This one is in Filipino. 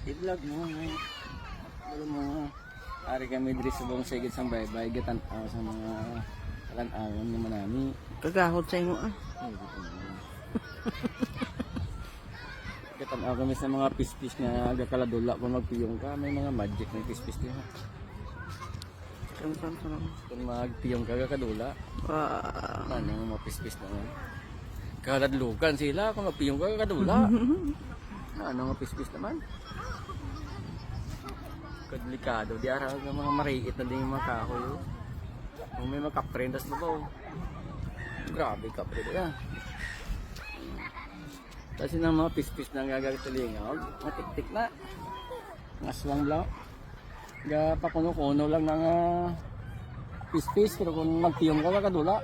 I-vlog mo. Wala mo. Ari kami diri sa buong sigid sang baybay. Gatan-aw sa mga kalan-awan ni manani. Kagahot sa imo ah. Gatan-aw kami sa mga pispis nga agakaladula kung magpiyong ka. May mga magic na pispis din ha. Kung magpiyong ka agakadula. Ano yung mga pispis naman. Kaladlukan sila kung magpiyong ka agakadula. Ano mga pispis naman. Delikado, di araw ng mga mariit na din yung mga kahoy. Kung may makaprendas na ba, grabe kapre na. Kasi ng mga pispis na gagagtalingaw, matik-tik na. Ngaswang lang. Pakuno-kuno lang ng pispis, pero kung magpiyong ka, kadula.